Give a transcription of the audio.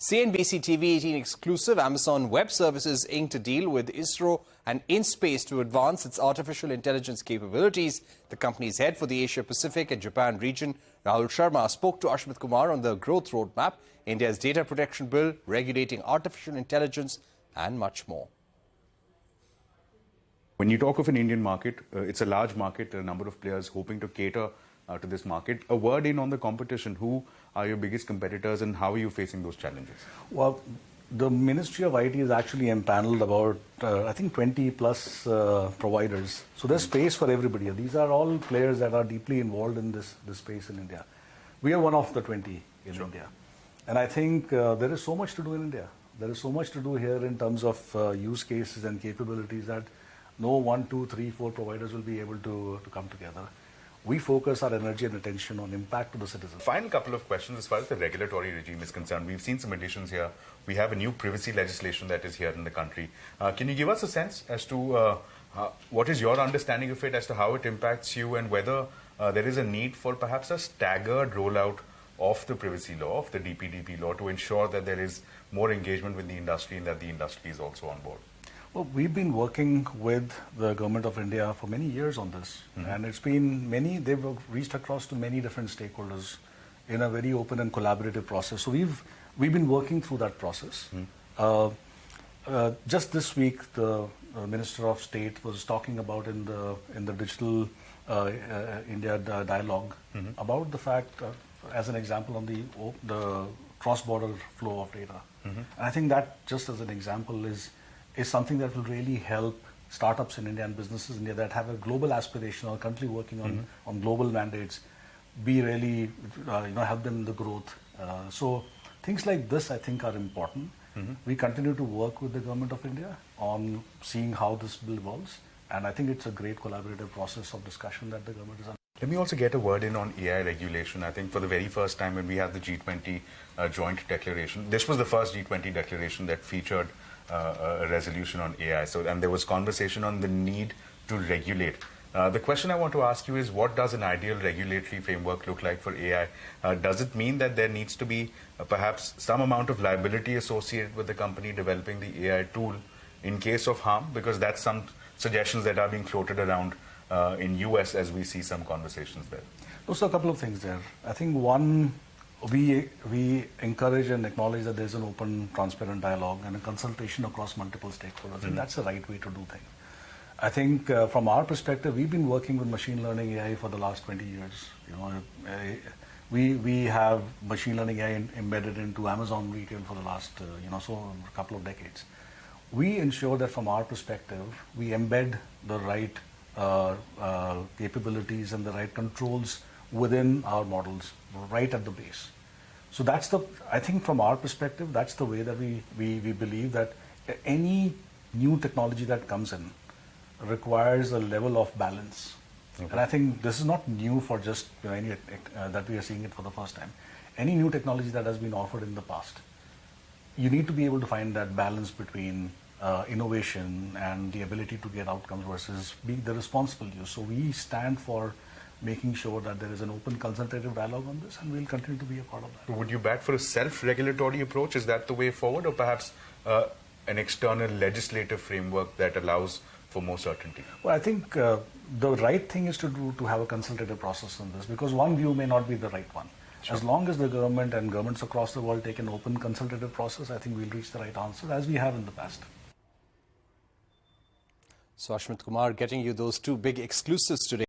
CNBC-TV18 exclusive. Amazon Web Services inked a deal with ISRO and InSpace to advance its artificial intelligence capabilities. The company's head for the Asia-Pacific and Japan region, Rahul Sharma, spoke to Ashmit Kumar on the growth roadmap, India's data protection bill, regulating artificial intelligence, and much more. When you talk of an Indian market, it's a large market, a number of players hoping to cater to this market. A word in on the competition. Who are your biggest competitors and how are you facing those challenges? Well, the Ministry of IT is actually empaneled about, I think, 20 plus providers. So there's space for everybody. These are all players that are deeply involved in this space in India. We are one of the 20 in India. And I think there is so much to do in India. There is so much to do here in terms of use cases and capabilities that no 1, 2, 3, 4 providers will be able to come together. We focus our energy and attention on impact to the citizens. Final couple of questions as far as the regulatory regime is concerned. We've seen some additions here. We have a new privacy legislation that is here in the country. Can you give us a sense as to what is your understanding of it, as to how it impacts you, and whether there is a need for perhaps a staggered rollout of the privacy law, of the DPDP law, to ensure that there is more engagement with the industry and that the industry is also on board? Well, we've been working with the Government of India for many years on this. And it's been they've reached across to many different stakeholders in a very open and collaborative process. So we've been working through that process. Just this week, the Minister of State was talking about in the Digital India dialogue about the fact, as an example, on the cross-border flow of data. And I think that, just as an example, is something that will really help startups in India and businesses in India that have a global aspiration or country working on global mandates, be really, help them in the growth. So things like this, I think, are important. We continue to work with the Government of India on seeing how this bill evolves. And I think it's a great collaborative process of discussion that the government is on. Let me also get a word in on AI regulation. I think for the very first time when we had the G20 joint declaration, this was the first G20 declaration that featured a resolution on AI. And there was conversation on the need to regulate. The question I want to ask you is, what does an ideal regulatory framework look like for AI? Does it mean that there needs to be perhaps some amount of liability associated with the company developing the AI tool in case of harm? Because that's some suggestions that are being floated around in US as we see some conversations there. Also, a couple of things there. I think one, we encourage and acknowledge that there's an open, transparent dialogue and a consultation across multiple stakeholders, and that's the right way to do things. I think from our perspective, we've been working with machine learning AI for the last 20 years. We have machine learning AI embedded into Amazon retail for the last a couple of decades. We ensure that from our perspective, we embed the right capabilities and the right controls within our models, right at the base. So that's I think from our perspective, that's the way that we believe that any new technology that comes in requires a level of balance. And I think this is not new for just any that we are seeing it for the first time. Any new technology that has been offered in the past, you need to be able to find that balance between innovation and the ability to get outcomes versus being the responsible use. So we stand for making sure that there is an open consultative dialogue on this, and we'll continue to be a part of that. Would you back for a self-regulatory approach? Is that the way forward, or perhaps an external legislative framework that allows for more certainty? Well, I think the right thing is to have a consultative process on this, because one view may not be the right one. As long as the government and governments across the world take an open consultative process, I think we'll reach the right answer, as we have in the past. So Ashmit Kumar getting you those two big exclusives today.